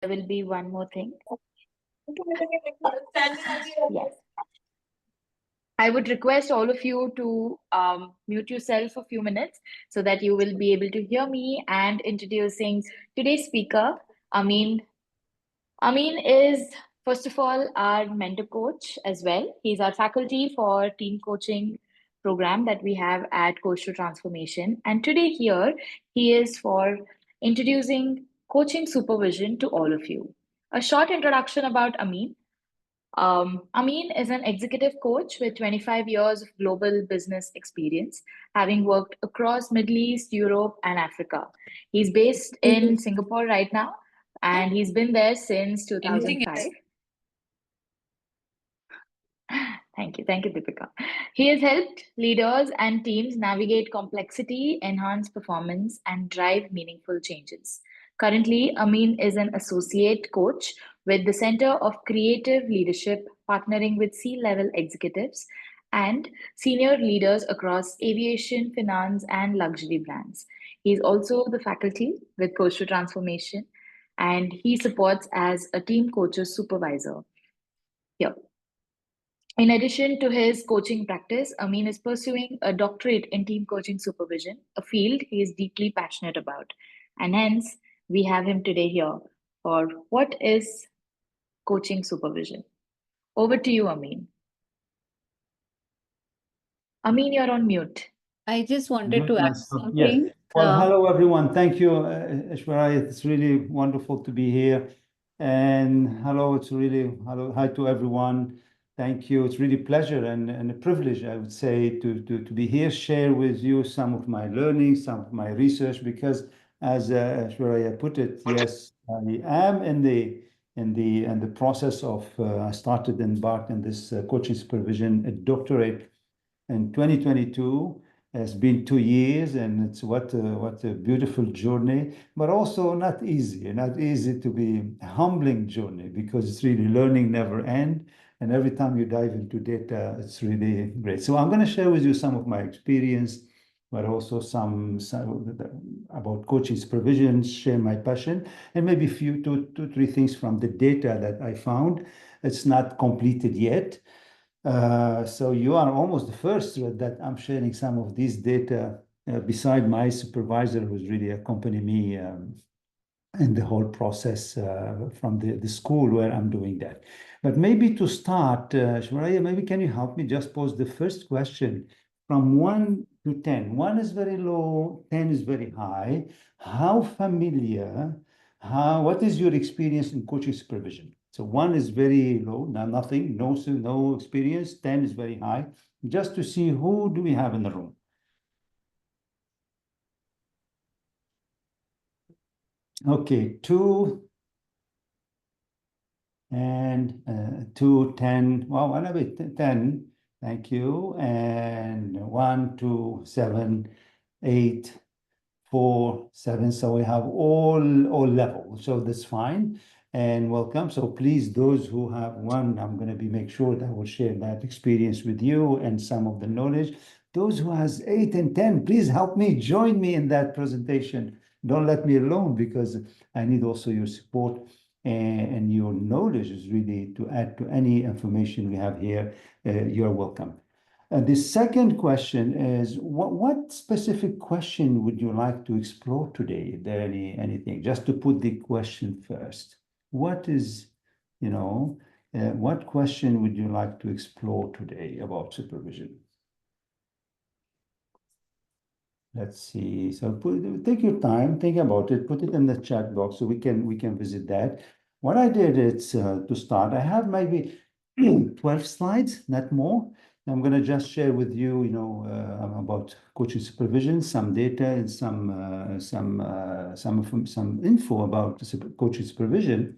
there will be one more thing. Yes. I would request all of you to mute yourself for a few minutes so that you will be able to hear me and introducing today's speaker, Amine. Amine is, first of all, our mentor coach as well. He's our faculty for team coaching program that we have at Coach to Transformation. And today here, he is for introducing coaching supervision to all of you. A short introduction about Amine. Amin is an executive coach with 25 years of global business experience, having worked across Middle East, Europe, and Africa. He's based in Singapore right now, and he's been there since 2005. Thank you, Deepika. He has helped leaders and teams navigate complexity, enhance performance, and drive meaningful changes. Currently, Amin is an associate coach with the Center of Creative Leadership, partnering with C-level executives and senior leaders across aviation, finance, and luxury brands. He's also the faculty with Coach to Transformation, and he supports as a team coach's supervisor here. In addition to his coaching practice, Amin is pursuing a doctorate in team coaching supervision, a field he is deeply passionate about. And hence, we have him today here for what is coaching supervision. Over to you, Amin. Amin, you're on mute. I just wanted to add something. Yes. Well, hello, everyone. Thank you, Ishwarya. It's really wonderful to be here. And hello, hi to everyone. Thank you. It's really a pleasure and a privilege, I would say, to be here, share with you some of my learnings, some of my research, because as Ishwarya put it, yes, I am in the process of, I started embarked in this coaching supervision, a doctorate in 2022. It's been 2 years, and it's what a beautiful journey, but also not easy to be a humbling journey, because it's really learning never end. And every time you dive into data, it's really great. So I'm going to share with you some of my experience, but also some about coaching supervision, share my passion, and maybe two, three things from the data that I found. It's not completed yet. So you are almost the first that I'm sharing some of these data beside my supervisor, who's really accompanied me in the whole process from the school where I'm doing that. But maybe to start, Shmaraya, maybe can you help me just pose the first question from 1 to 10? 1 is very low, 10 is very high. How familiar, what is your experience in coaching supervision? So 1 is very low, nothing, no experience. 10 is very high. Just to see who do we have in the room. Okay, 2 and 2, 10. Wow, a bit 10. Thank you. And 1, 2, 7, 8, 4, 7. So we have all levels. So that's fine. And welcome. So please, those who have 1, I'm going to make sure that I will share that experience with you and some of the knowledge. Those who has 8 and 10, please help me, join me in that presentation. Don't let me alone, because I need also your support and your knowledge is really to add to any information we have here. You're welcome. The second question is, what specific question would you like to explore today? Is there anything? Just to put the question first. What is, what question would you like to explore today about supervision? Let's see. So take your time, think about it, put it in the chat box so we can visit that. What I did is to start, I have maybe 12 slides, not more. I'm going to just share with you, about coaching supervision, some data, and some info about coaching supervision.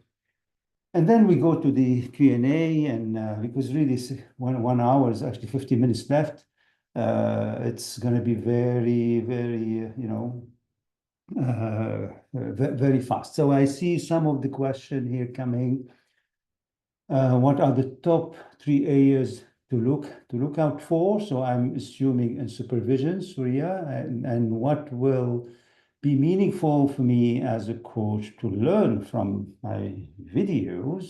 And then we go to the Q&A, and because really 1 hour is actually 50 minutes left. It's going to be very, very, very fast. So I see some of the question here coming. What are the top 3 areas to look out for? So I'm assuming in supervision, Surya, and what will be meaningful for me as a coach to learn from my videos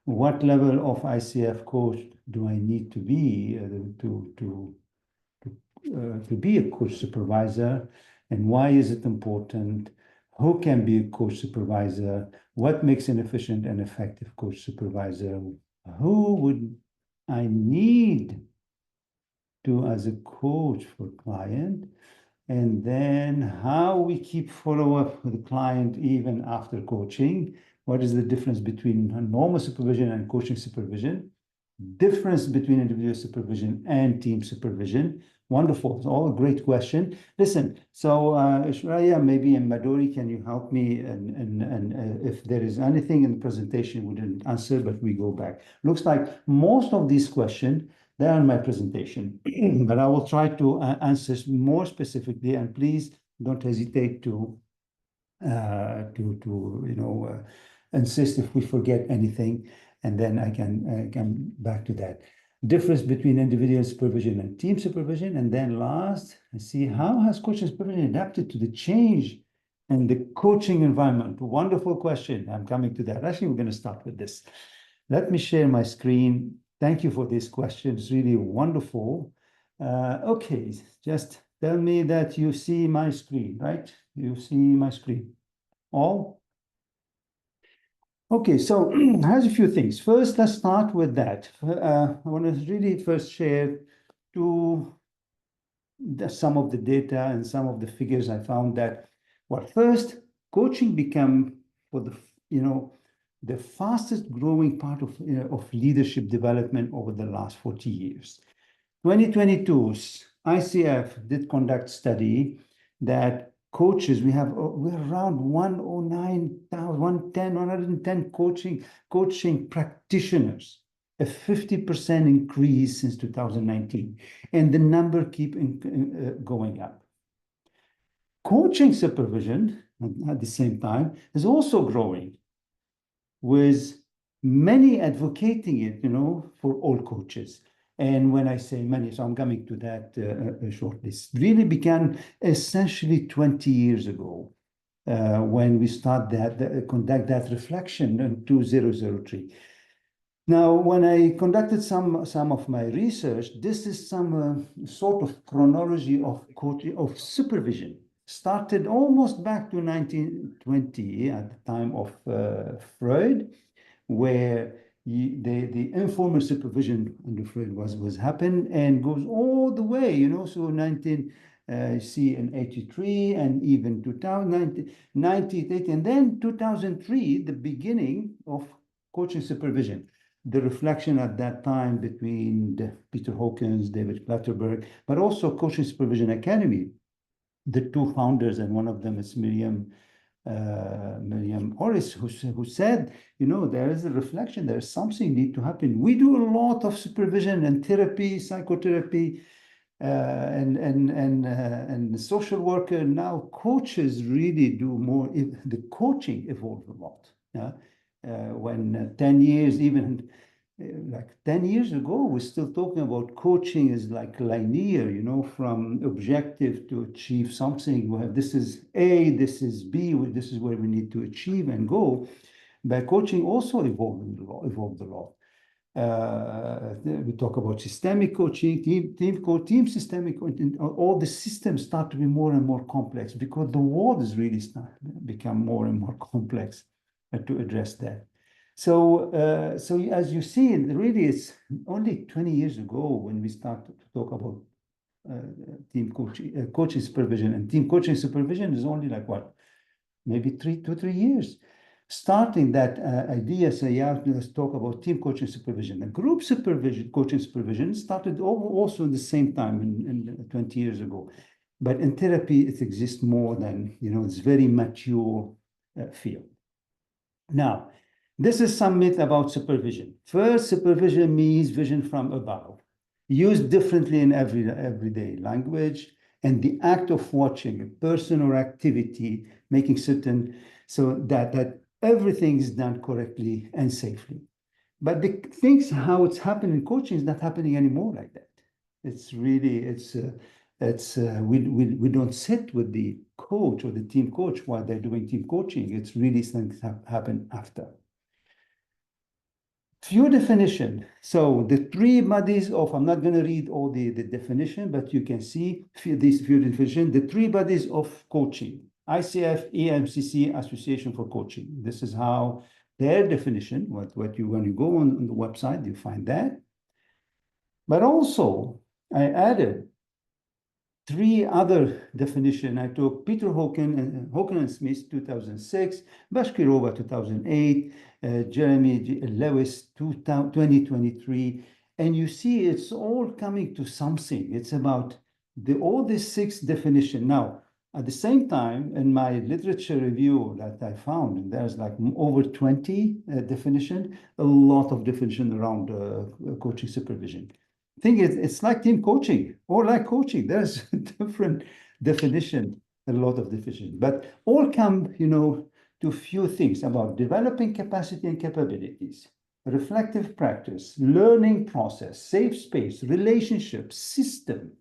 what level of ICF coach do I need to be to be a coach supervisor, and why is it important? Who can be a coach supervisor? What makes an efficient and effective coach supervisor? Who would I need to as a coach for client? And then how we keep follow-up with the client even after coaching. What is the difference between normal supervision and coaching supervision? Difference between individual supervision and team supervision. Wonderful. It's all a great question. Listen, so Ishwarya, maybe, and Madhuri, can you help me? And if there is anything in the presentation we didn't answer, but we go back. Looks like most of these questions, they're in my presentation, but I will try to answer more specifically, and please don't hesitate to insist if we forget anything, and then I can come back to that. Difference between individual supervision and team supervision, and then last, see how has coaching supervision adapted to the change in the coaching environment. Wonderful question. I'm coming to that. Actually, we're going to start with this. Let me share my screen. Thank you for this question. It's really wonderful. Okay, just tell me that you see my screen, right? You see my screen. All? Okay, so here's a few things. First, let's start with that. I want to really first share some of the data and some of the figures I found that, well, first, coaching became for the fastest growing part of leadership development over the last 40 years. 2022, ICF did conduct study that coaches, we're around 110 coaching practitioners, a 50% increase since 2019, and the number keep going up. Coaching supervision at the same time is also growing, with many advocating it, for all coaches. And when I say many, so I'm coming to that shortly. Really began essentially 20 years ago when we conduct that reflection in 2003. Now, when I conducted some of my research, this is some sort of chronology of supervision. Started almost back to 1920 at the time of Freud, where the informal supervision under Freud was happening and goes all the way, so 1983 and even 2000, 1980, and then 2003, the beginning of coaching supervision. The reflection at that time between Peter Hawkins, David Kletterberg, but also Coaching Supervision Academy, the two founders, and one of them is Miriam Orris, who said, there is a reflection, there's something need to happen. We do a lot of supervision and therapy, psychotherapy, and social worker. Now coaches really do more. The coaching evolved a lot. When 10 years, even like 10 years ago, we're still talking about coaching is like linear, from objective to achieve something. We have, this is A, this is B, this is where we need to achieve and go. But coaching also evolved a lot. We talk about systemic coaching, team systemic coaching. All the systems start to be more and more complex because the world is really become more and more complex to address that. So as you see, really, it's only 20 years ago when we started to talk about team coaching supervision, and team coaching supervision is only like what, maybe 2 to 3 years. Starting that idea, say, yeah, let's talk about team coaching supervision. And group supervision, coaching supervision started also at the same time in 20 years ago. But in therapy, it exists more than, it's very mature field. Now, this is some myth about supervision. First, supervision means vision from above, used differently in everyday language, and the act of watching a person or activity, making certain so that everything is done correctly and safely. But the things, how it's happening in coaching is not happening anymore like that. It's really, It's we don't sit with the coach or the team coach while they're doing team coaching. It's really things happen after. Few definition. So the three bodies of, I'm not going to read all the definition, but you can see these few definition, the three bodies of coaching, ICF, EMCC, Association for Coaching. This is how their definition, what you, when you go on the website, you find that. But also I added three other definition. I took Peter Hoken and Smith, 2006, Bashkirova, 2008, Jeremy Lewis, 2023. And you see, it's all coming to something. It's about all these six definition. Now, at the same time, in my literature review that I found, and there's like over 20 definition, a lot of definition around coaching supervision. Thing is, it's like team coaching or like coaching. There's a different definition, a lot of definition, but all come, to a few things about developing capacity and capabilities, reflective practice, learning process, safe space, relationship, system.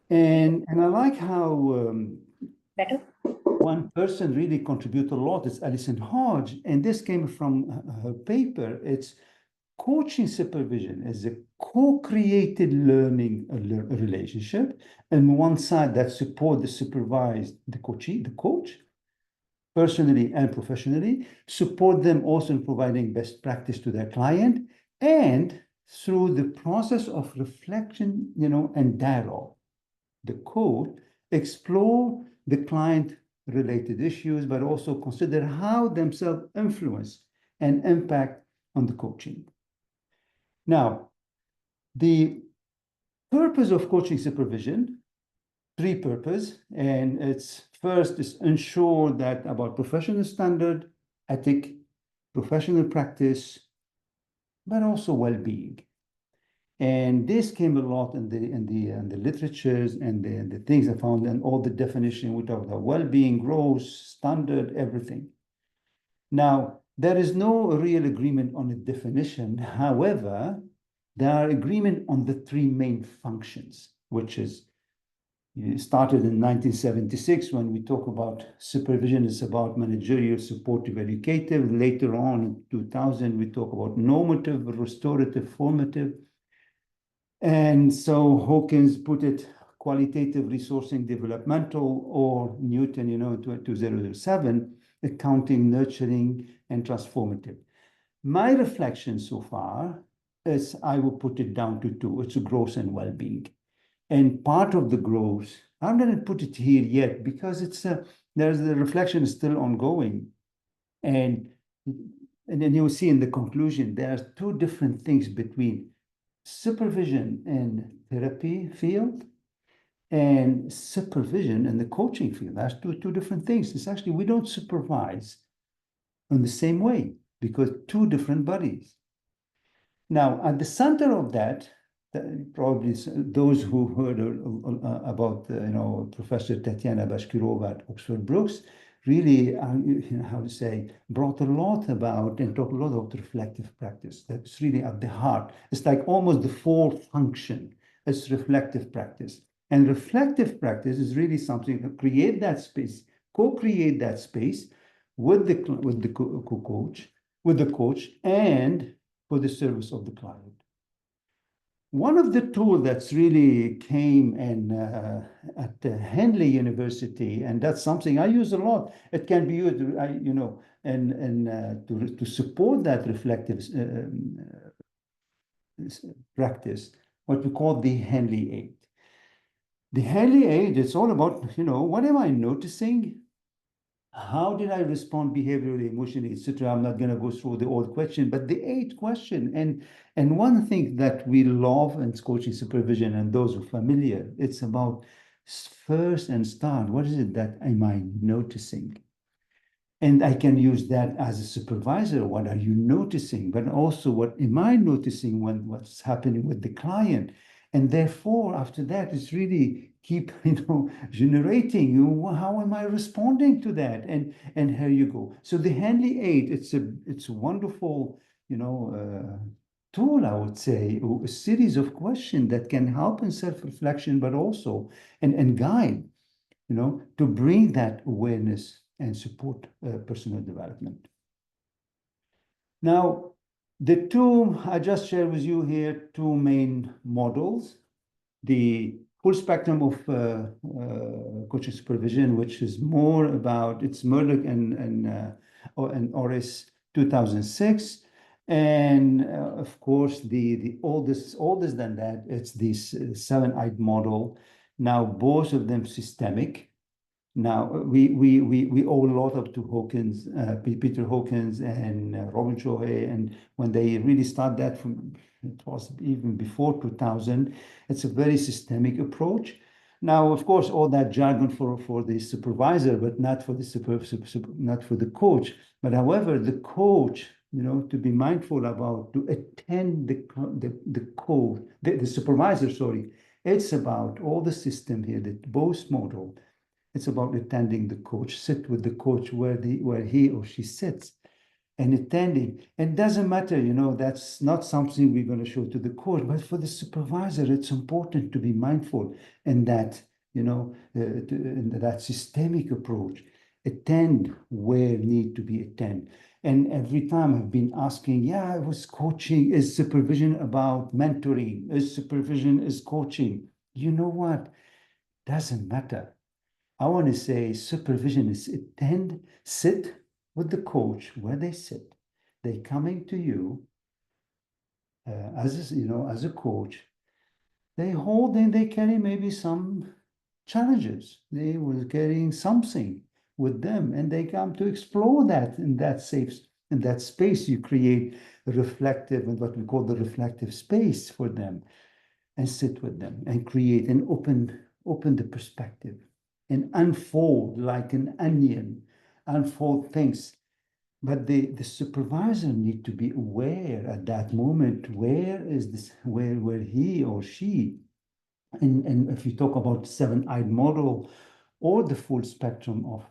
And I like how one person really contributed a lot. It's Alison Hodge, and this came from her paper. It's coaching supervision is a co-created learning relationship, and one side that support the supervised, the coach, personally and professionally, support them also in providing best practice to their client, and through the process of reflection, and dialogue, the coach explore the client-related issues, but also consider how themselves influence and impact on the coaching. Now, the purpose of coaching supervision, three purposes, and it's first is ensure that about professional standard, ethic, professional practice, but also well-being. And this came a lot in the literatures and the things I found, and all the definition. We talk about well-being, growth, standard, everything. Now, there is no real agreement on the definition. However, there are agreement on the three main functions, which is started in 1976 when we talk about supervision. It's about managerial, supportive, educative. Later on in 2000, we talk about normative, restorative, formative. And so Hawkins put it qualitative, resourcing, developmental, or Newton, in 2007, accounting, nurturing, and transformative. My reflection so far is I will put it down to two. It's growth and well-being. And part of the growth, I'm not going to put it here yet because there's the reflection is still ongoing. And then you'll see in the conclusion, there's two different things between supervision and therapy field and supervision and the coaching field. That's two different things. It's actually, we don't supervise in the same way because two different bodies. Now, at the center of that, probably those who heard about, Professor Tatiana Bashkirova at Oxford Brookes, really, brought a lot about and talked a lot about reflective practice. That's really at the heart. It's like almost the fourth function. It's reflective practice. And reflective practice is really something to create that space, co-create that space with the coach, and for the service of the client. One of the tools that's really came in at Henley University, and that's something I use a lot. It can be used, to support that reflective practice, what we call the Henley Aid. The Henley Aid, it's all about, what am I noticing? How did I respond behaviorally, emotionally, etc.? I'm not going to go through the old question, but the 8th question. And one thing that we love in coaching supervision, and those who are familiar, it's about first and start. What is it that am I noticing? And I can use that as a supervisor. What are you noticing? But also, what am I noticing what's happening with the client? And therefore, after that, it's really keep, generating. How am I responding to that? And here you go. So the Henley Aid, it's a wonderful, tool, I would say, or a series of questions that can help in self-reflection, but also and guide, to bring that awareness and support personal development. Now, the two I just shared with you here, two main models, the full spectrum of coaching supervision, which is more about, it's Murdoch and Oris 2006. And of course, the oldest than that, it's this seven-eyed model. Now, both of them systemic. Now, we owe a lot of to Hawkins, Peter Hawkins and Robin Shohei, and when they really start that from, it was even before 2000, it's a very systemic approach. Now, of course, all that jargon for the supervisor, but not for the not for the coach. But however, the coach, to be mindful about, to attend the supervisor, sorry, it's about all the system here, that both model. It's about attending the coach, sit with the coach where he or she sits and attending. And it doesn't matter, that's not something we're going to show to the coach, but for the supervisor, it's important to be mindful in that, in that systemic approach, attend where need to be attend. And every time I've been asking, I was coaching, is supervision about mentoring? Is supervision is coaching? You know what? Doesn't matter. I want to say supervision is attend, sit with the coach where they sit. They're coming to you as a coach. They hold and they carry maybe some challenges. They were carrying something with them, and they come to explore that in that space. You create a reflective, and what we call the reflective space for them, and sit with them and create and open the perspective. And unfold like an onion, unfold things. But the supervisor need to be aware at that moment, where is this, where he or she, and if you talk about seven-eyed model or the full spectrum of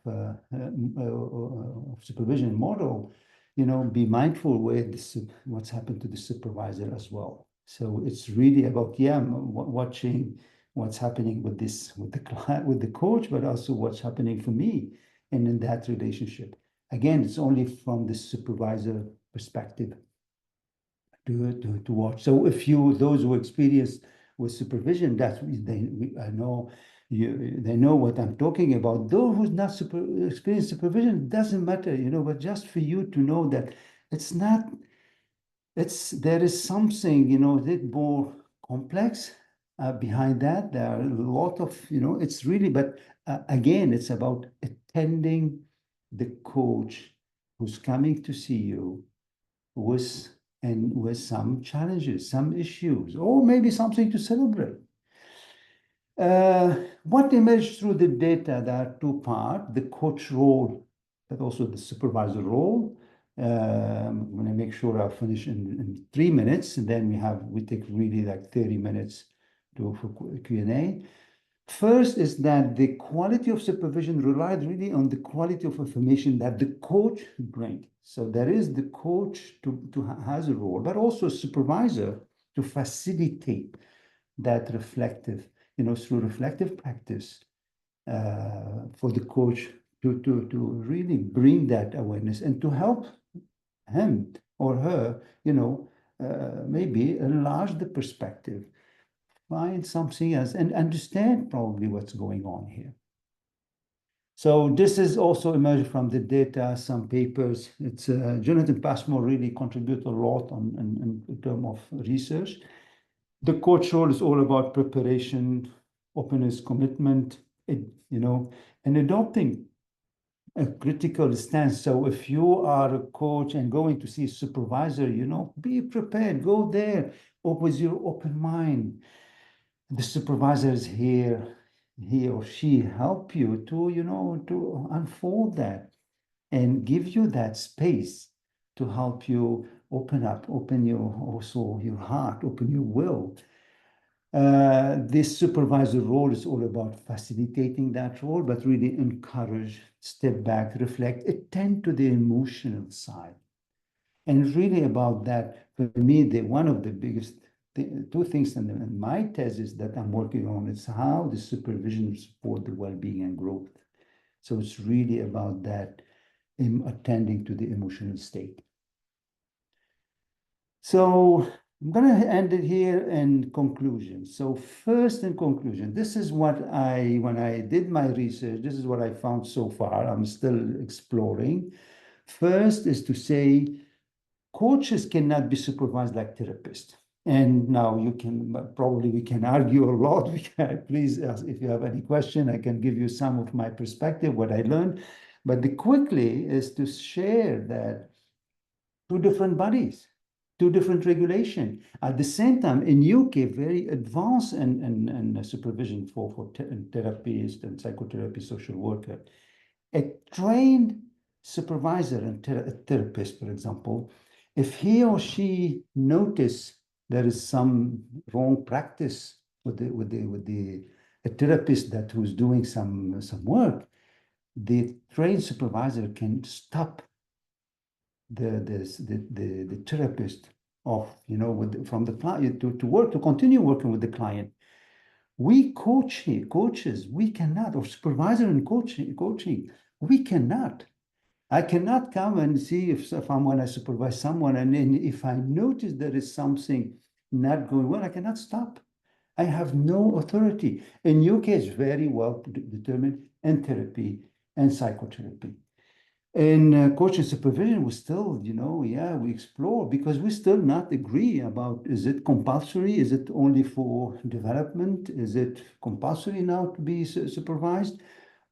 supervision model, be mindful what's happened to the supervisor as well. So it's really about, watching what's happening with the client, with the coach, but also what's happening for me and in that relationship. Again, it's only from the supervisor perspective to watch. So those who experience with supervision, I know they know what I'm talking about. Those who's not experience supervision, it doesn't matter, but just for you to know that there is something, a bit more complex behind that. There are a lot of, it's really, but again, it's about attending the coach who's coming to see you with some challenges, some issues, or maybe something to celebrate. What emerged through the data, there are two parts, the coach role, but also the supervisor role. I'm going to make sure I finish in 3 minutes, and then we take really like 30 minutes for Q&A. First is that the quality of supervision relied really on the quality of information that the coach brings. So there is the coach has a role, but also a supervisor to facilitate that reflective, through reflective practice for the coach to really bring that awareness and to help him or her, maybe enlarge the perspective, find something else, and understand probably what's going on here. So this is also emerged from the data, some papers. It's Jonathan Passmore really contributed a lot in terms of research. The coach role is all about preparation, openness, commitment, and adopting a critical stance. So if you are a coach and going to see a supervisor, be prepared, go there with your open mind. The supervisor is here, he or she help you to unfold that and give you that space to help you open your heart, open your will. This supervisor role is all about facilitating that role, but really encourage, step back, reflect, attend to the emotional side. And really about that, for me, one of the biggest two things in my thesis that I'm working on is how the supervision support the well-being and growth. So it's really about that in attending to the emotional state. So I'm going to end it here in conclusion. So first, in conclusion, this is what when I did my research, this is what I found so far. I'm still exploring. First is to say, coaches cannot be supervised like therapists. And now you can, probably we can argue a lot. Please, if you have any question, I can give you some of my perspective, what I learned. But the quickly is to share that two different bodies, two different regulation. At the same time, in UK, very advanced in supervision for therapists and psychotherapy, social worker. A trained supervisor and therapist, for example, if he or she notice there is some wrong practice with the a therapist that who's doing some work, the trained supervisor can stop the therapist of, from the client to continue working with the client. We coaches, we cannot, or supervisor and coaching, we cannot. I cannot come and see if I'm when I supervise someone, and then if I notice there is something not going well, I cannot stop. I have no authority. In UK, it's very well determined in therapy and psychotherapy. In coaching supervision, we still, we explore because we still not agree about, is it compulsory? Is it only for development? Is it compulsory now to be supervised?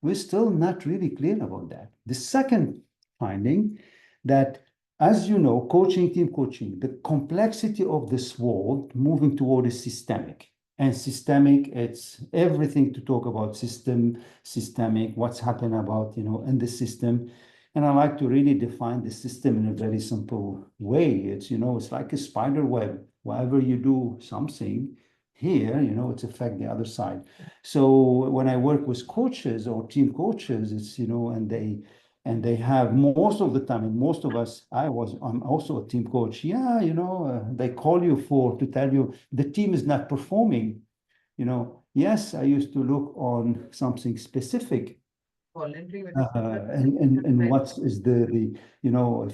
We're still not really clear about that. The second finding that, as you know, team coaching, the complexity of this world moving toward a systemic. And systemic, it's everything to talk about systemic, what's happened about, in the system. And I like to really define the system in a very simple way. It's, it's like a spider web. Wherever you do something here, it's affect the other side. So when I work with coaches or team coaches, it's, and they have most of the time, and most of us, I'm also a team coach. Yeah, they call you to tell you the team is not performing. Yes, I used to look on something specific and what is the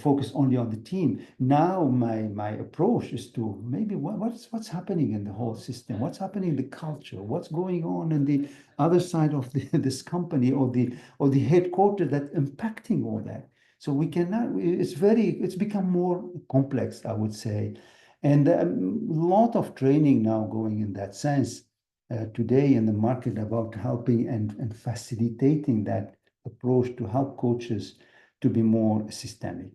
focus only on the team. Now my approach is to maybe what's happening in the whole system, what's happening in the culture, what's going on in the other side of this company or the headquarters that impacting all that. So we cannot. It's become more complex, I would say, and a lot of training now going in that sense. Today in the market about helping and facilitating that approach to help coaches to be more systemic.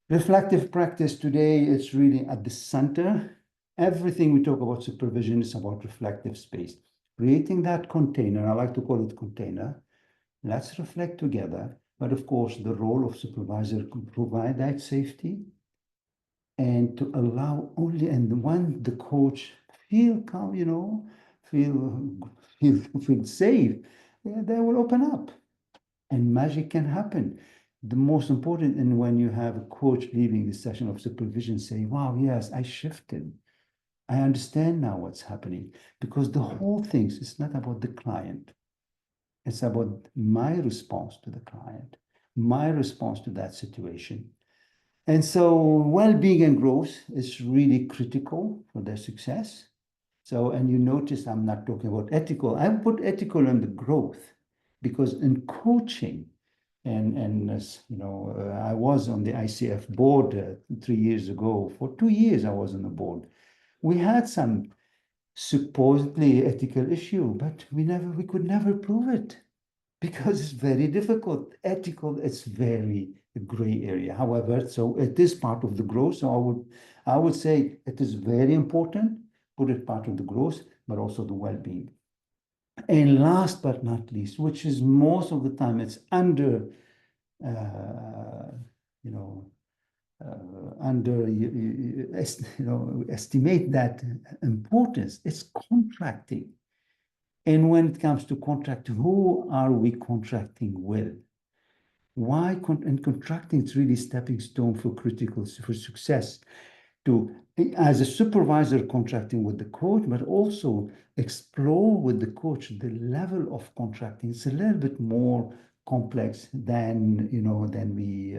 Reflective practice today is really at the center. Everything we talk about supervision is about reflective space. Creating that container, I like to call it container. Let's reflect together. But of course, the role of supervisor could provide that safety and to allow only, and when the coach feel calm, feel safe, they will open up and magic can happen. The most important, and when you have a coach leaving the session of supervision say, wow, yes, I shifted. I understand now what's happening, because the whole thing is not about the client. It's about my response to the client, my response to that situation. And so well-being and growth is really critical for their success. So, and you notice I'm not talking about ethical. I put ethical in the growth because in coaching, and as you know, I was on the ICF board 3 years ago. For 2 years, I was on the board. We had some supposedly ethical issue, but we could never prove it because it's very difficult. Ethical, it's very gray area. However, so it is part of the growth. So I would say it is very important. Put it part of the growth, but also the well-being. And last but not least, which is most of the time it's under estimate that importance. It's contracting. And when it comes to contract, who are we contracting with? Why and contracting is really stepping stone for success. To, as a supervisor, contracting with the coach, but also explore with the coach the level of contracting. It's a little bit more complex than than we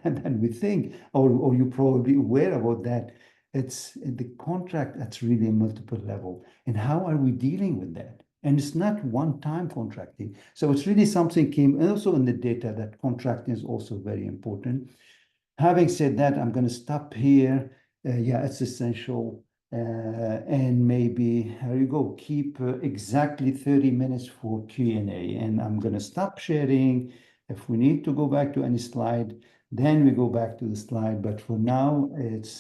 than we think, or you're probably aware about that. It's the contract that's really a multiple level, and how are we dealing with that? And it's not one-time contracting. So it's really something came also in the data that contracting is also very important. Having said that, I'm going to stop here. Yeah, it's essential. And maybe, here you go, keep exactly 30 minutes for Q&A. And I'm going to stop sharing. If we need to go back to any slide, then we go back to the slide. But for now, it's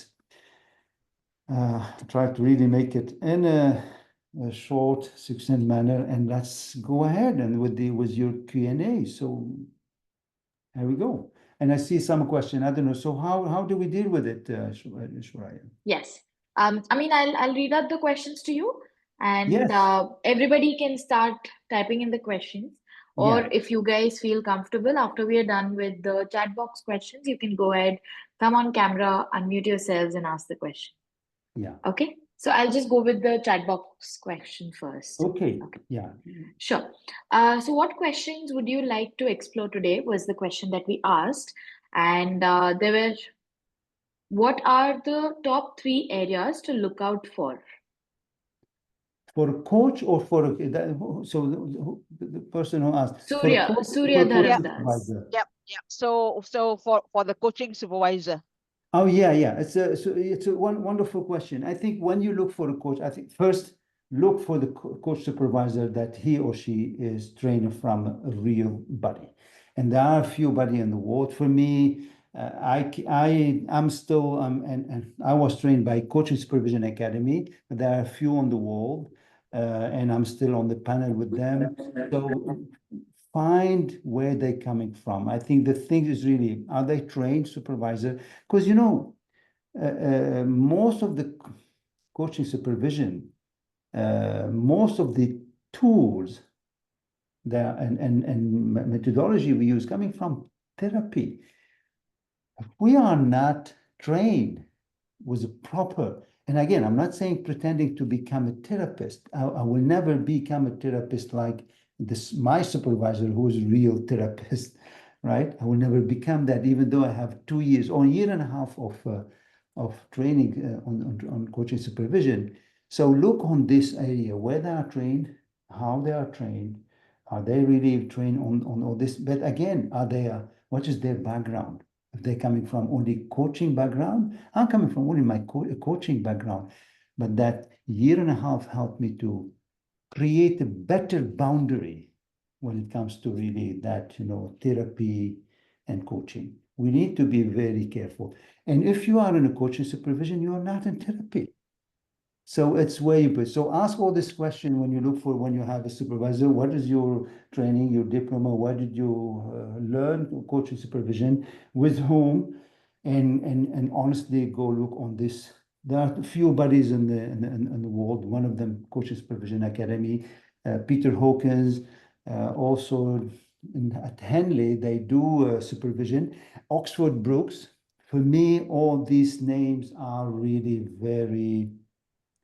try to really make it in a short, succinct manner. And let's go ahead and with your Q&A. So here we go. And I see some question. I don't know. So how do we deal with it, Shuraya? Yes. I mean, I'll read out the questions to you, and Yes. everybody can start typing in the questions. Or Yeah. if you guys feel comfortable after we are done with the chat box questions, you can go ahead, come on camera, unmute yourselves, and ask the question. Yeah. Okay. So I'll just go with the chat box question first. Okay. Okay. Yeah. Sure. So what questions would you like to explore today was the question that we asked. And there were, what are the top 3 areas to look out for? For a coach or for the person who asked, for a coach or Surya for a coach Dharam Das. supervisor? Yep. So for the coaching supervisor. Oh yeah, yeah. It's a wonderful question. I think when you look for a coach, I think first look for the coach supervisor that he or she is trained from a real body, and there are a few body in the world. For me, I'm still and I was trained by Coaching Supervision Academy, but there are a few on the world, and I'm still on the panel with them. So find where they're coming from. I think the thing is really, are they trained supervisor? Because most of the coaching supervision, most of the tools that and methodology we use coming from therapy. If we are not trained with a proper, and again, I'm not saying pretending to become a therapist. I will never become a therapist like my supervisor, who is a real therapist, right? I will never become that, even though I have 2 years or a year and a half of training on coaching supervision. So look on this area, where they are trained, how they are trained, are they really trained on all this? But again, what is their background? If they're coming from only coaching background, I'm coming from only my coaching background. But that year and a half helped me to create a better boundary when it comes to really that, therapy and coaching. We need to be very careful. And if you are in a coaching supervision, you are not in therapy. So it's where you put. So ask all this question when you have a supervisor. What is your training, your diploma? What did you learn coaching supervision? With whom? And honestly, go look on this. There are a few bodies in the world. One of them, Coaching Supervision Academy, Peter Hawkins. Also at Henley, they do supervision. Oxford Brooks. For me, all these names are really very,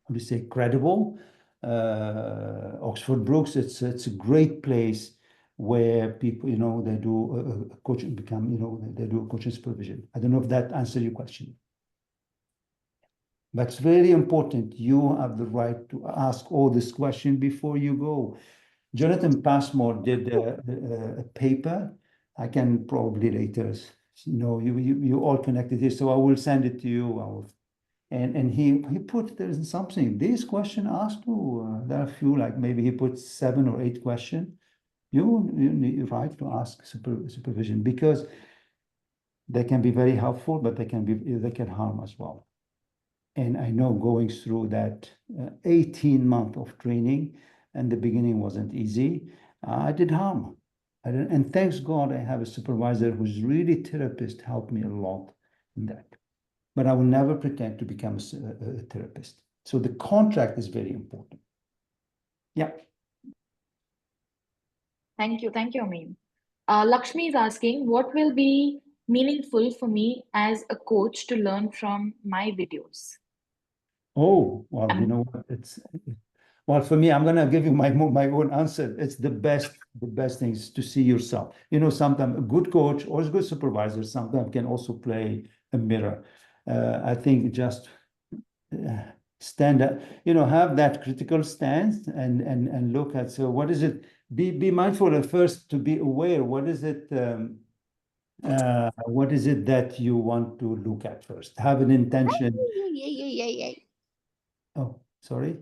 how do you say, credible. Oxford Brooks, it's a great place where people, they do coaching, they do coaching supervision. I don't know if that answers your question. But it's very important. You have the right to ask all this question before you go. Jonathan Passmore did a paper. I can probably later, you all connected here, so I will send it to you. And he put, there's something, this question asked to, there are a few, like maybe he put 7 or 8 questions. You need right to ask supervision, because they can be very helpful, but they can harm as well. And I know going through that 18 months of training, and the beginning wasn't easy, I did harm. And thanks God, I have a supervisor who's really therapist, helped me a lot in that. But I will never pretend to become a therapist. So the contract is very important. Yeah. Thank you, Amine. Lakshmi is asking, what will be meaningful for me as a coach to learn from my videos? Oh, well, you Um, know what? Well, for me, I'm gonna give you my own answer. It's the best thing is to see yourself. You know, sometimes a good coach or a good supervisor sometimes can also play a mirror. I think just stand up, you know, have that critical stance and look at, so what is it? Be mindful at first to be aware. What is it that you want to look at first? Have an intention. Oh, sorry.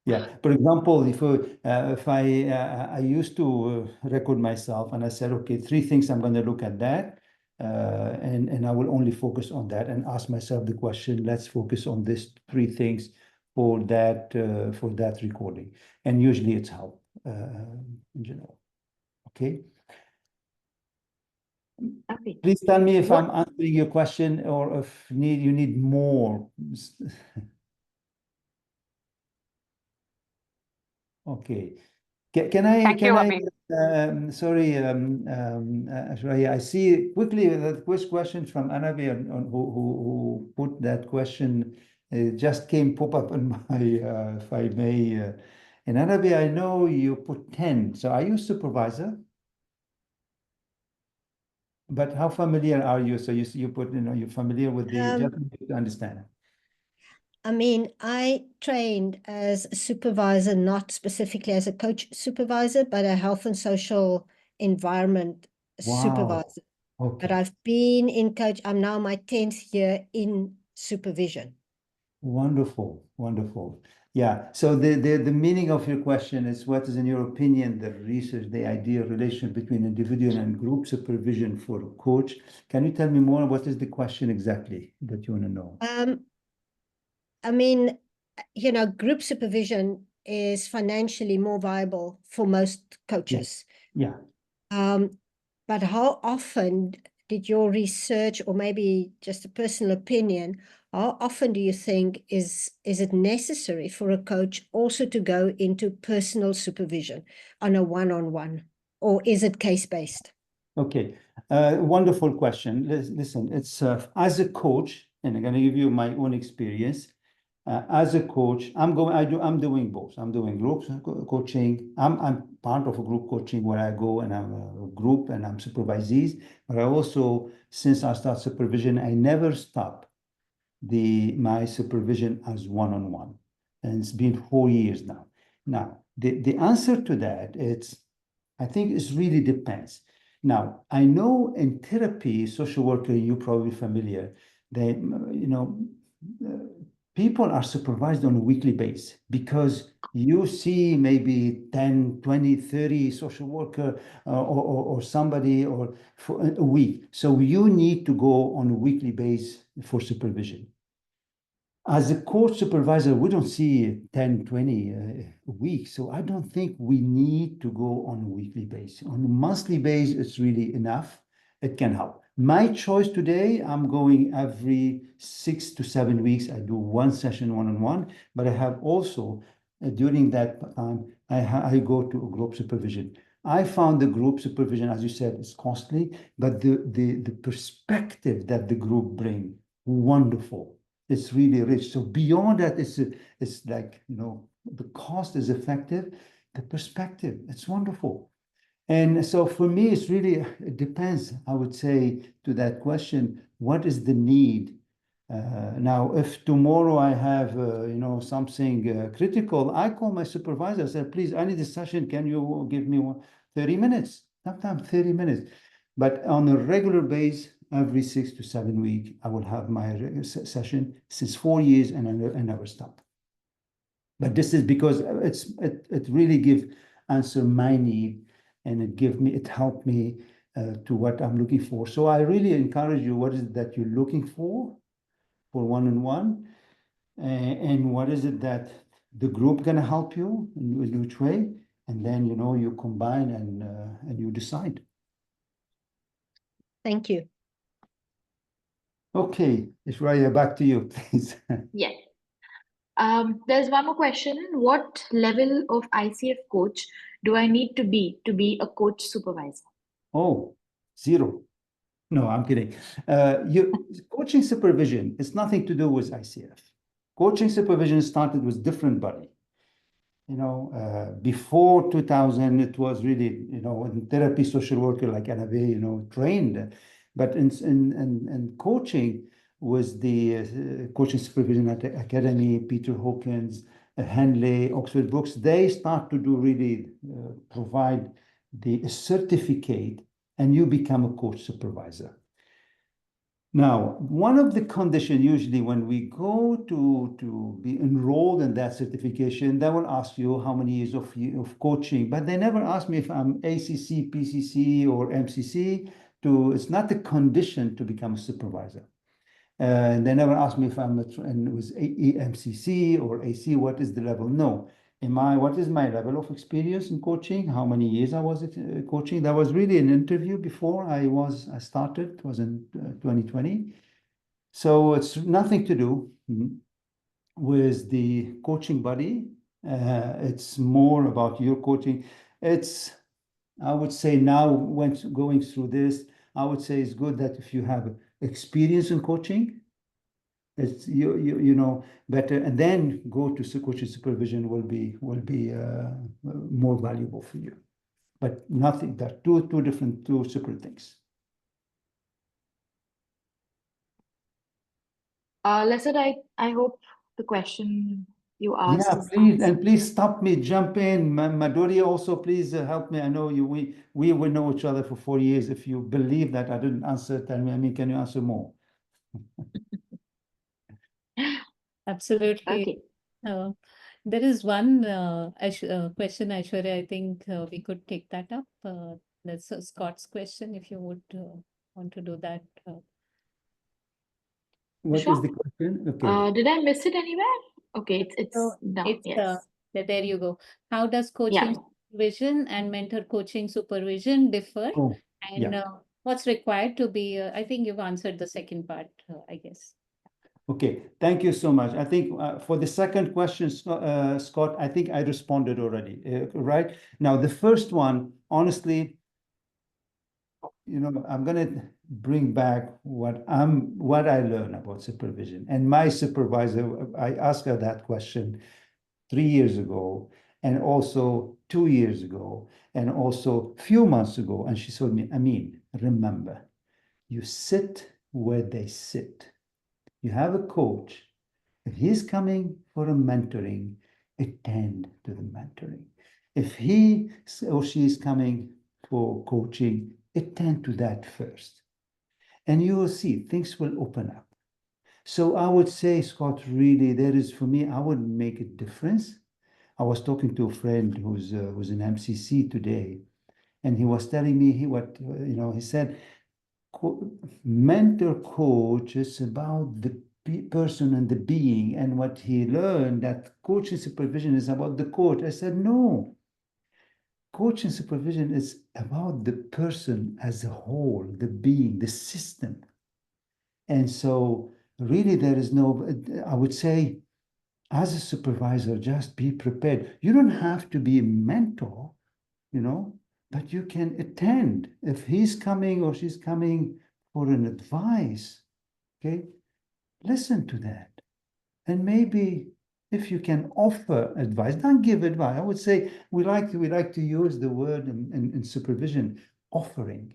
Yeah. For example, if I used to record myself and I said, okay, 3 things I'm going to look at that, and I will only focus on that and ask myself the question, let's focus on these 3 things for that recording, and usually it's help in general. Okay. okay. Please tell me if What I'm answering your question or if you need more. Okay. Thank you, Amine. Sorry, Ashwarya, I see quickly that question from Anabi who put that question. It just pop up on my, if I may. And Anabi, I know you put 10. So are you a supervisor? But how familiar are you? So you put, you're familiar with the, just to understand. I mean, I trained as a supervisor, not specifically as a coach supervisor, but a health and social environment Wow. supervisor. Okay. But I've been in coach, I'm now my 10th year in supervision. Wonderful, wonderful. Yeah. So the meaning of your question is, what is, in your opinion, the research, the ideal relation between individual and group supervision for a coach? Can you tell me more? What is the question exactly that you want to know? I mean, you know, group supervision is financially more viable for most coaches. Yeah. But how often did your research, or maybe just a personal opinion, how often do you think is it necessary for a coach also to go into personal supervision on a one-on-one, or is it case-based? Okay. Wonderful question. Listen, it's as a coach, and I'm going to give you my own experience. As a coach, I'm doing both. I'm doing group coaching. I'm part of a group coaching where I go and I'm a group and I'm supervisees. But I also, since I start supervision, I never stop my supervision as one-on-one. And it's been 4 years now. Now, the answer to that, I think it really depends. Now, I know in therapy, social worker, you're probably familiar, they, people are supervised on a weekly basis because you see maybe 10, 20, 30 social worker or somebody or for a week. So you need to go on a weekly basis for supervision. As a coach supervisor, we don't see 10, 20 a week. So I don't think we need to go on a weekly basis. On a monthly basis, it's really enough. It can help. My choice today, I'm going every 6 to 7 weeks. I do one session one-on-one, but I have also, during that time, I go to a group supervision. I found the group supervision, as you said, is costly, but the perspective that the group bring, wonderful. It's really rich. So beyond that, it's like, the cost is effective, the perspective, it's wonderful. And so for me, it depends, I would say, to that question, what is the need? Now, if tomorrow I have, something critical, I call my supervisor, I say, please, I need a session. Can you give me 30 minutes? Sometimes 30 minutes. But on a regular basis, every 6 to 7 weeks, I will have my session since 4 years, and I never stop. But this is because it really answer my need, and it helped me to what I'm looking for. So I really encourage you, what is it that you're looking for one-on-one, and what is it that the group gonna help you in which way, and then you combine and you decide. Thank you. Okay, Ishwarya, back to you, please. Yes. There's one more question. What level of ICF coach do I need to be a coach supervisor? Oh, zero. No, I'm kidding. Coaching supervision is nothing to do with ICF. Coaching supervision started with different body. Before 2000, it was really, in therapy, social worker like Anave, trained. But in coaching was the Coaching Supervision Academy, Peter Hawkins, Henley, Oxford Books. They start to do really provide the certificate, and you become a coach supervisor. Now, one of the conditions usually when we go to be enrolled in that certification, they will ask you how many years of coaching, but they never ask me if I'm ACC, PCC, or MCC. It's not a condition to become a supervisor. They never ask me if I'm was EMCC or AC, what is the level? No. What is my level of experience in coaching? How many years I was coaching? That was really an interview before I started. It was in 2020. So it's nothing to do with the coaching body. It's more about your coaching. I would say now, when going through this, I would say it's good that if you have experience in coaching, it's better, and then go to coaching supervision will be more valuable for you. But nothing, they're two separate things. Lester, I hope the question you asked Yeah, is please, answered. and please stop me, jump in. Madhuri, also, please help me. I know we will know each other for 4 years. If you believe that I didn't answer, tell me. I mean, can you answer more? Absolutely. Okay. There is one question, Aishwarya. I think we could take that up. That's Scott's question, if you would want to do that. What Sure. is the question? Okay. Did I miss it anywhere? Okay, it's So down. it's Yes. there you go. How does coaching Yeah. supervision and mentor coaching supervision differ? Oh, And yeah. what's required to be? I think you've answered the second part, I guess. Okay, thank you so much. I think for the second question, Scott, I think I responded already, right? Now, the first one, honestly, I'm going to bring back what I learned about supervision. And my supervisor, I asked her that question 3 years ago, and also 2 years ago, and also a few months ago. And she told me, Amine, remember, you sit where they sit. You have a coach. If he's coming for a mentoring, attend to the mentoring. If he or she is coming for coaching, attend to that first. And you will see things will open up. So I would say, Scott, really, there is, for me, I would make a difference. I was talking to a friend who's an MCC today, and he was telling me he said, mentor coach is about the person and the being, and what he learned that coaching supervision is about the coach. I said, no, coaching supervision is about the person as a whole, the being, the system. And so really there is no, I would say, as a supervisor, just be prepared. You don't have to be a mentor, but you can attend. If he's coming or she's coming for an advice, okay, listen to that. And maybe if you can offer advice, don't give advice. I would say we like to use the word in supervision, offering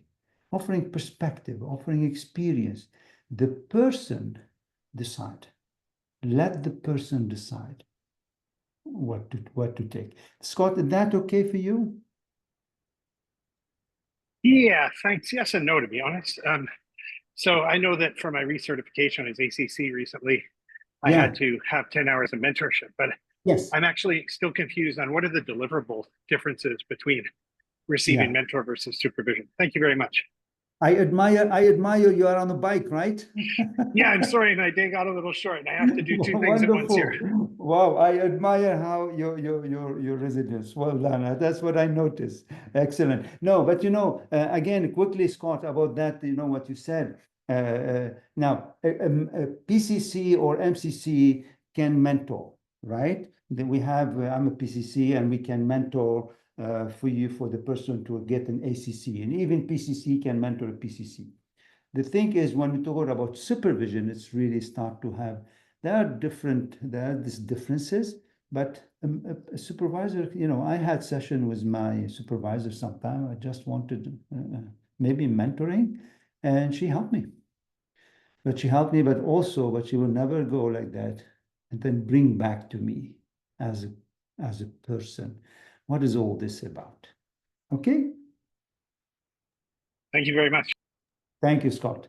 perspective, offering experience. The person decide. Let the person decide what to take. Scott, is that okay for you? Yeah, thanks. Yes and no, to be honest. So I know that for my recertification as ACC recently, I had to have 10 hours of mentorship, but yes, I'm actually still confused on what are the deliverable differences between receiving mentor versus supervision. Thank you very much. I admire you are on a bike, right? Yeah, I'm sorry, and I got a little short, and I have to do two things at once here. Wow, I admire how your resilience. Well done. That's what I noticed. Excellent. No, but again, quickly, Scott, about that, what you said. Now, PCC or MCC can mentor, right? Then we have, I'm a PCC, and we can mentor for the person to get an ACC, and even PCC can mentor a PCC. The thing is, when we talk about supervision, it's really start to have, there are these differences, but a supervisor, I had session with my supervisor sometime. I just wanted maybe mentoring, and she helped me. But she helped me, but she will never go like that and then bring back to me as a person. What is all this about? Okay. Thank you very much. Thank you, Scott.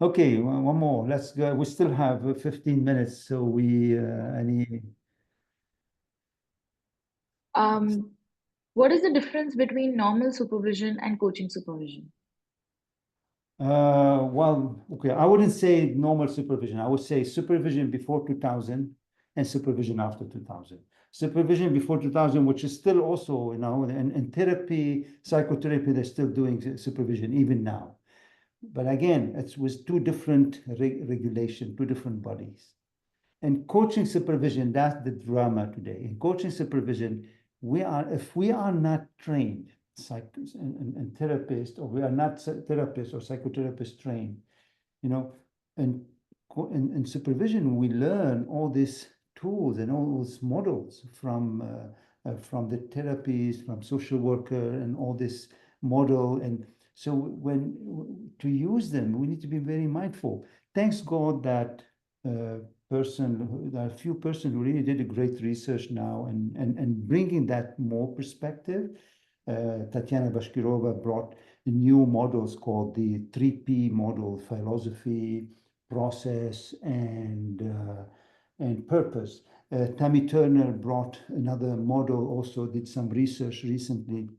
Okay, one more. Let's go. We still have 15 minutes, so we What is the difference between normal supervision and coaching supervision? Well, okay, I wouldn't say normal supervision. I would say supervision before 2000 and supervision after 2000. Supervision before 2000, which is still also, in therapy, psychotherapy, they're still doing supervision even now. But again, it's with two different regulation, two different bodies. And coaching supervision, that's the drama today. In coaching supervision, if we are not trained and therapists, or we are not therapists or psychotherapists trained, in supervision, we learn all these tools and all those models from the therapies, from social worker, and all this model. And so to use them, we need to be very mindful. Thanks God that there are a few persons who really did a great research now and bringing that more perspective. Tatiana Bashkirova brought new models called the 3P model: philosophy, process, and purpose. Tammy Turner brought another model, also did some research recently,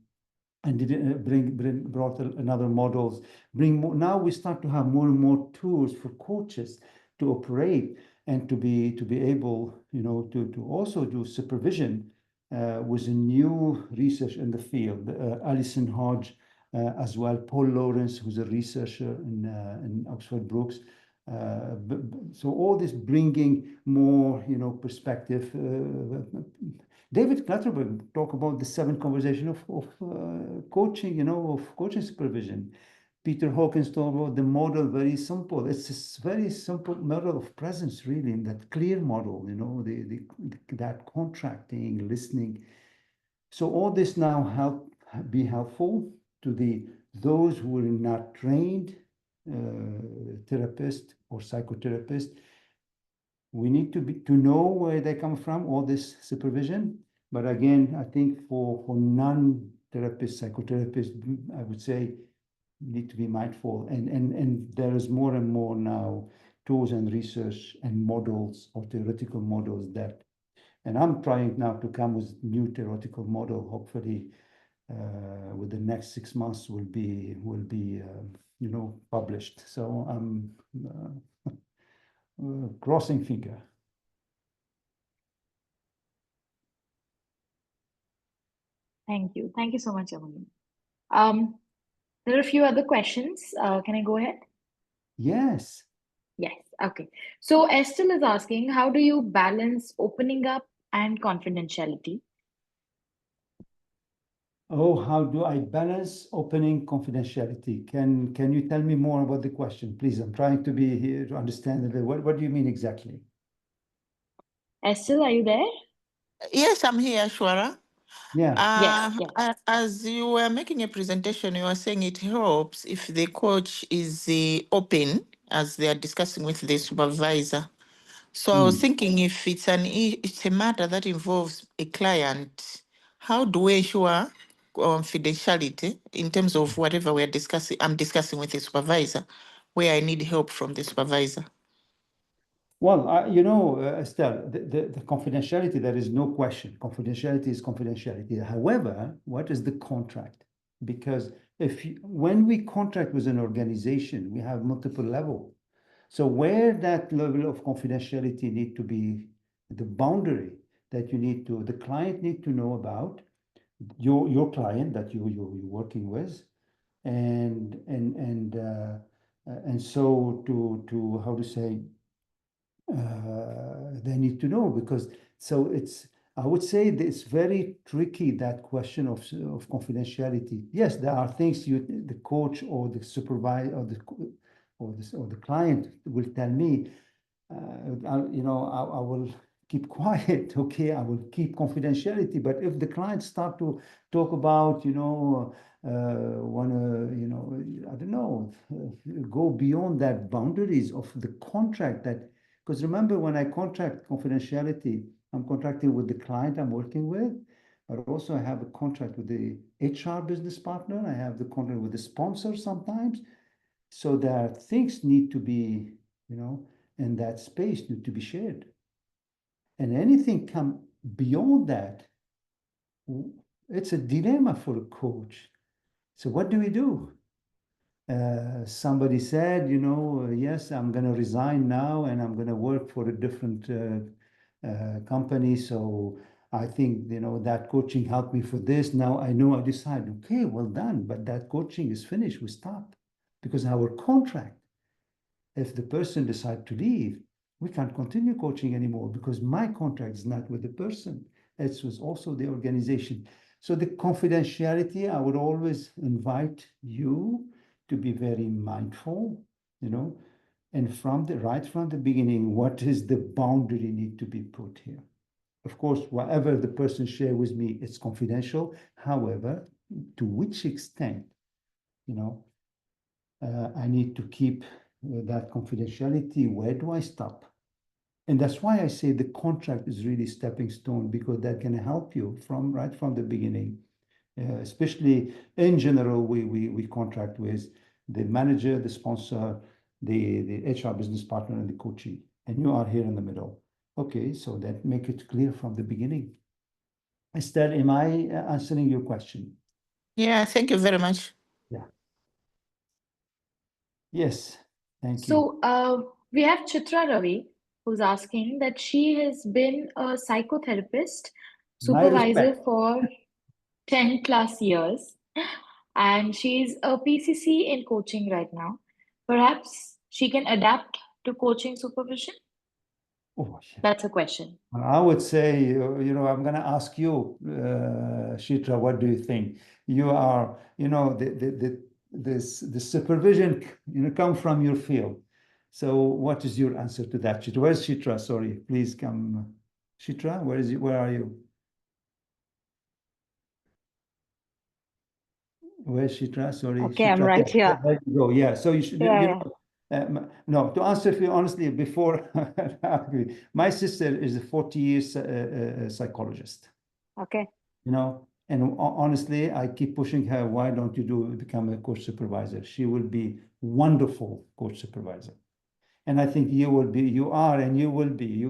and brought another models. Now we start to have more and more tools for coaches to operate and to be able, to also do supervision with a new research in the field. Alison Hodge as well, Paul Lawrence, who's a researcher in Oxford Brookes. So all this bringing more, perspective. David Clutterberg talk about the 7 conversation of coaching, of coaching supervision. Peter Hawkins talked about the model, very simple. It's a very simple model of presence, really, in that clear model, that contracting, listening. So all this now be helpful to those who are not trained therapist or psychotherapist. We need to know where they come from, all this supervision. But again, I think for non-therapists, psychotherapists, I would say, need to be mindful, and there is more and more now tools and research and models or theoretical models and I'm trying now to come with new theoretical model. Hopefully, with the next 6 months will be published. So I'm crossing finger. Thank you. Thank you so much, Amine. There are a few other questions. Can I go ahead? Yes. Yes. Okay. So Estelle is asking, how do you balance opening up and confidentiality? Oh, how do I balance opening confidentiality? Can you tell me more about the question, please? I'm trying to be here to understand a bit. What do you mean exactly? Estelle, are you there? Yes, I'm here, Shwara. Yeah. Yes. As you were making a presentation, you were saying it helps if the coach is open as they are discussing with the supervisor. So I was thinking, if it's a matter that involves a client, how do we ensure confidentiality in terms of whatever I'm discussing with the supervisor, where I need help from the supervisor? Well, Estelle, the confidentiality, there is no question. Confidentiality is confidentiality. However, what is the contract? Because when we contract with an organization, we have multiple levels. So where that level of confidentiality need to be, the boundary that the client need to know about, your client that you're working with, and so how to say, they need to know, because I would say that it's very tricky, that question of confidentiality. Yes, there are things the coach or the supervisor or the client will tell me, I will keep quiet, okay, I will keep confidentiality. But if the clients start to talk about, I don't know, go beyond that boundaries of the contract because remember, when I contract confidentiality, I'm contracting with the client I'm working with, but also I have a contract with the HR business partner. I have the contract with the sponsor sometimes. So that things need to be, in that space need to be shared. And anything come beyond that, it's a dilemma for a coach. So what do we do? Somebody said, yes, I'm going to resign now and I'm going to work for a different company. So I think, that coaching helped me for this. Now I know I decide, okay, well done. But that coaching is finished. We stop because our contract, if the person decides to leave, we can't continue coaching anymore because my contract is not with the person. It's with also the organization. So the confidentiality, I would always invite you to be very mindful, and right from the beginning, what is the boundary need to be put here? Of course, whatever the person share with me, it's confidential. However, to which extent, I need to keep that confidentiality. Where do I stop? And that's why I say the contract is really stepping stone, because that can help you right from the beginning. Especially in general, we contract with the manager, the sponsor, the HR business partner, and the coachee, and you are here in the middle. Okay, so that make it clear from the beginning. Esther, am I answering your question? Yeah, thank you very much. Yeah. Yes, thank you. So we have Chitra Ravi, who's asking that she has been a psychotherapist supervisor for 10 plus years, and she's a PCC in coaching right now. Perhaps she can adapt to coaching supervision? Oh, That's a question. I would say, I'm going to ask you, Shitra, what do you think? You are, the supervision, come from your field. So what is your answer to that, Shitra? Where's Shitra? Sorry, please come. Shitra, where are you? Where's Shitra? Sorry. Okay, Shitra. I'm right here. There you go. Yeah. So you should, Yeah, no, to answer you honestly, before, my sister is a 40 years psychologist. Okay. And honestly, I keep pushing her, why don't you become a coach supervisor? She will be wonderful coach supervisor. And I think you will be, you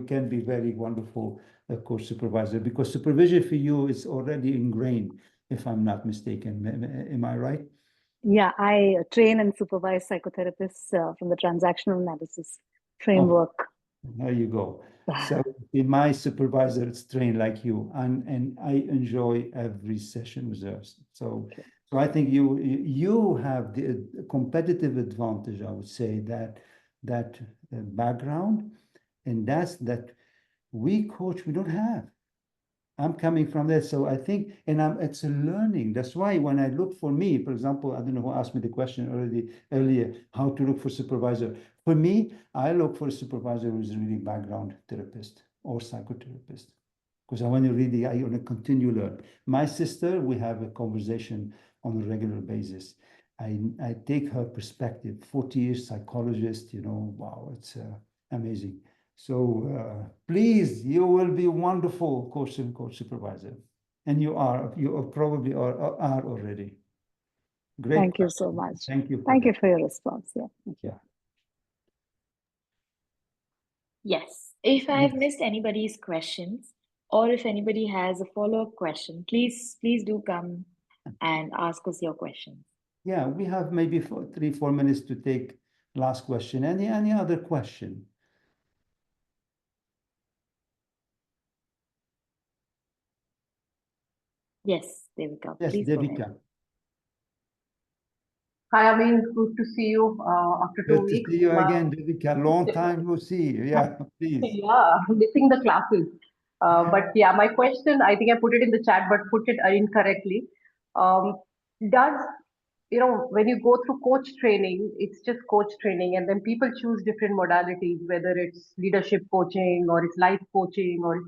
can be very wonderful coach supervisor, because supervision for you is already ingrained, if I'm not mistaken. Am I right? Yeah, I train and supervise psychotherapists from the transactional analysis framework. There you go. So in my supervisor is trained like you, and I enjoy every session with us. So I think you have the competitive advantage, I would say, that background, and that we coach, we don't have. I'm coming from that. So I think, it's a learning. That's why when I look for me, for example, I don't know who asked me the question earlier, how to look for supervisor. For me, I look for a supervisor who's really background therapist or psychotherapist, because I want to continue to learn. My sister, we have a conversation on a regular basis. I take her perspective, 40 years psychologist, wow, it's amazing. So please, you will be wonderful coach and coach supervisor. And you probably are already. Great. Thank you so much. Thank you. Thank you for your response. Yeah. Yeah. Yes. If I have missed anybody's questions, or if anybody has a follow-up question, please do come and ask us your questions. Yeah, we have maybe 3-4 minutes to take last question. Any other question? Yes, Devika. Yes, Please go ahead. Devika. Hi, Amine. Good to see you after 2 Good weeks. to see you again, Devika. Long time no see. Yeah, please. Yeah, missing the classes. But yeah, my question, I think I put it in the chat, but put it incorrectly. Does, when you go through coach training, it's just coach training, and then people choose different modalities, whether it's leadership coaching or it's life coaching, or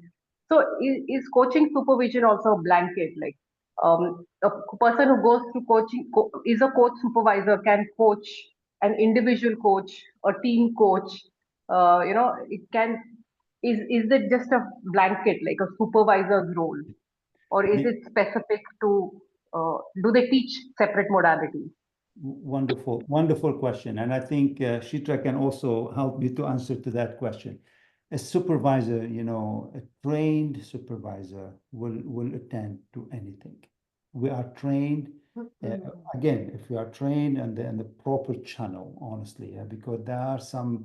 so is coaching supervision also a blanket? Like a person who goes through coaching is a coach supervisor, can coach an individual coach or team coach. It can. Is it just a blanket like a supervisor's role, or is it specific to? Do they teach separate modalities? Wonderful, wonderful question. And I think Shitra can also help me to answer to that question. A supervisor, a trained supervisor will attend to anything. We are trained, again, if we are trained and the proper channel, honestly, because there are some,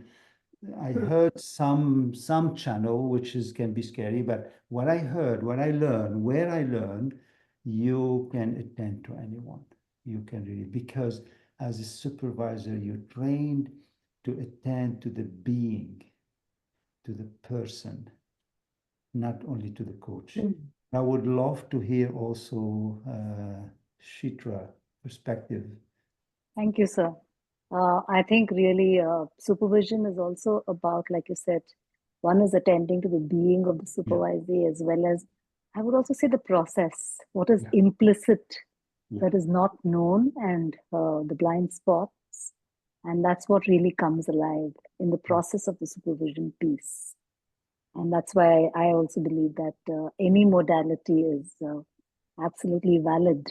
I heard some channel which can be scary, but what I heard, what I learned, where I learned, you can attend to anyone. You can really, because as a supervisor, you're trained to attend to the being, to the person, not only to the coach. I would love to hear also Shitra perspective. Thank you, sir. I think really supervision is also about, like you said, one is attending to the being of the supervisee, as well as, I would also say, the process, what is implicit, that is not known, and the blind spots. And that's what really comes alive in the process of the supervision piece. And that's why I also believe that any modality is absolutely valid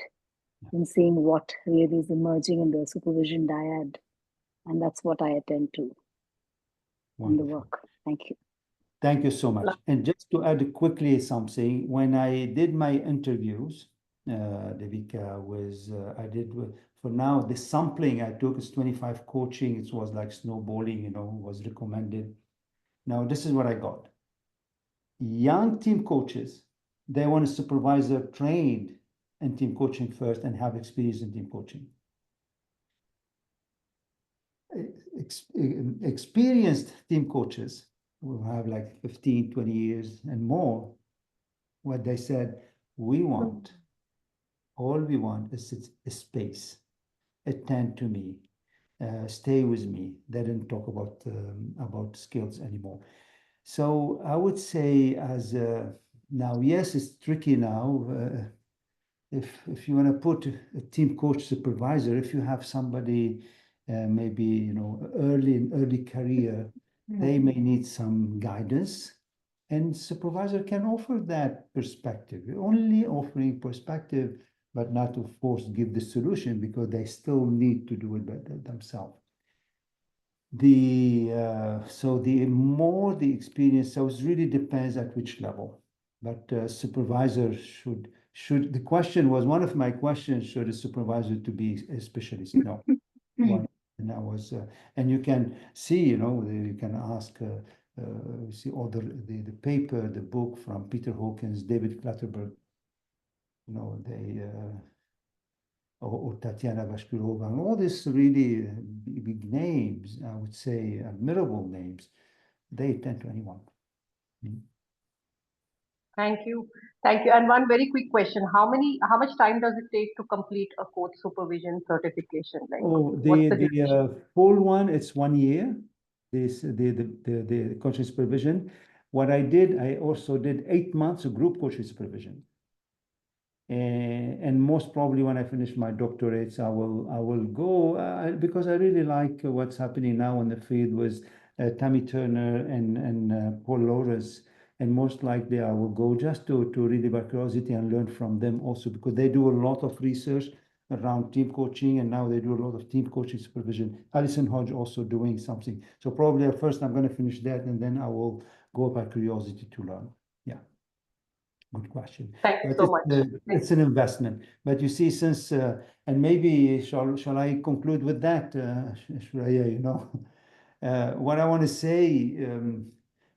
in seeing what really is emerging in the supervision dyad. And that's what I attend to in the work. Thank you. Thank you so much. And just to add quickly something, when I did my interviews, Devika, for now, the sampling I took is 25 coaching. It was like snowballing, was recommended. Now, this is what I got. Young team coaches, they want a supervisor trained in team coaching first and have experience in team coaching. Experienced team coaches who have like 15, 20 years and more, what they said, all we want is a space, attend to me, stay with me. They didn't talk about skills anymore. So I would say now, yes, it's tricky now. If you want to put a team coach supervisor, if you have somebody maybe early career, they may need some guidance, and supervisor can offer that perspective. Only offering perspective, but not of course give the solution, because they still need to do it by themselves. So the more the experience, so it really depends at which level. But supervisor should the question was, one of my questions, should a supervisor to be a specialist? No. And I was, and you can see, you can ask, see all the paper, the book from Peter Hawkins, David Klatterberg, or Tatiana Bashkirova, and all these really big names, I would say admirable names, they attend to anyone. Thank you. Thank you. And one very quick question. How much time does it take to complete a coach supervision certification? Like, the full one, it's 1 year. The coaching supervision. What I did, I also did 8 months of group coaching supervision. And most probably when I finish my doctorates, I will go because I really like what's happening now in the field with Tammy Turner and Paul Lawrence. And most likely I will go just to read about curiosity and learn from them also, because they do a lot of research around team coaching, and now they do a lot of team coaching supervision. Alison Hodge also doing something. So probably at first I'm going to finish that, and then I will go by curiosity to learn. Yeah. Good question. Thank you so much. It's an investment. But you see, since, and maybe shall I conclude with that, Shreya, what I want to say,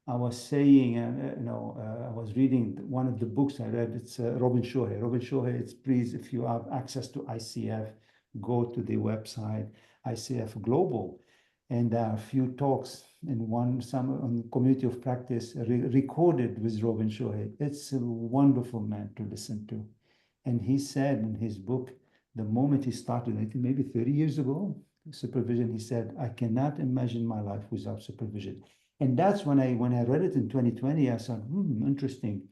I was saying, I was reading one of the books I read. It's Robin Shohei. Robin Shohei, it's please, if you have access to ICF, go to the website, ICF Global. And there are a few talks in one summer on Community of Practice, recorded with Robin Shohei. It's a wonderful man to listen to. And he said in his book, the moment he started, I think maybe 30 years ago, supervision, he said, I cannot imagine my life without supervision. And that's when I read it in 2020, I thought, interesting.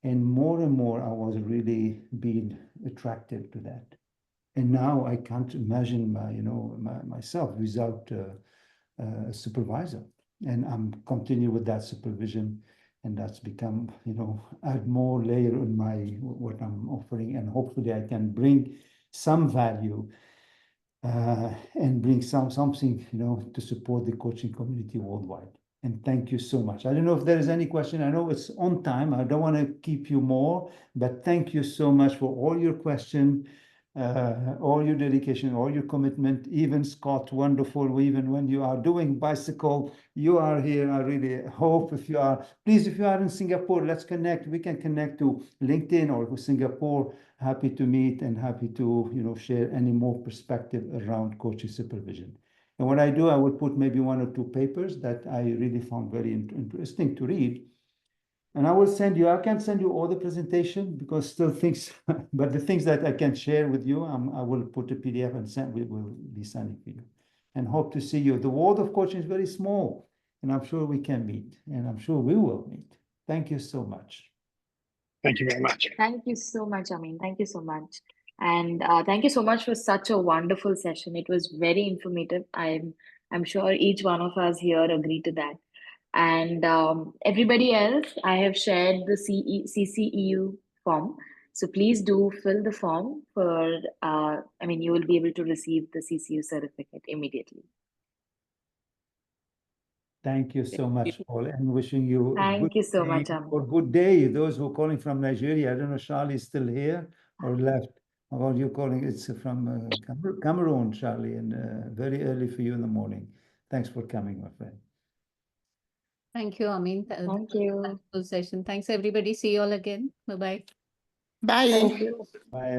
And more, I was really being attracted to that. And now I can't imagine myself without a supervisor. And I'm continue with that supervision, and that's become, add more layer on what I'm offering, and hopefully I can bring some value and bring something, to support the coaching community worldwide. And thank you so much. I don't know if there is any question. I know it's on time. I don't want to keep you more, but thank you so much for all your questions, all your dedication, all your commitment. Even Scott, wonderful. Even when you are doing bicycle, you are here. I really hope if you are in Singapore, let's connect. We can connect to LinkedIn or to Singapore. Happy to meet and happy to, share any more perspective around coaching supervision. And what I do, I will put maybe 1 or 2 papers that I really found very interesting to read. And I will send you, I can't send you all the presentation because still things, but the things that I can share with you, I will put a PDF and we will be sending to you. And hope to see you. The world of coaching is very small, and I'm sure we can meet, and I'm sure we will meet. Thank you so much. Thank you very much. Thank you so much, Amine. Thank you so much. And thank you so much for such a wonderful session. It was very informative. I'm sure each one of us here agree to that. And everybody else, I have shared the CCEU form. So please do fill the form for, you will be able to receive the CCU certificate immediately. Thank you so much, Paul, and wishing you Thank you so much, Amine. or good day. Those who are calling from Nigeria, I don't know, Charlie is still here or left. How are you calling? It's from Cameroon, Charlie, and very early for you in the morning. Thanks for coming, my friend. Thank you, Amine. Thank you. Wonderful session. Thanks, everybody. See you all again. Bye-bye. Bye. Thank you. Bye.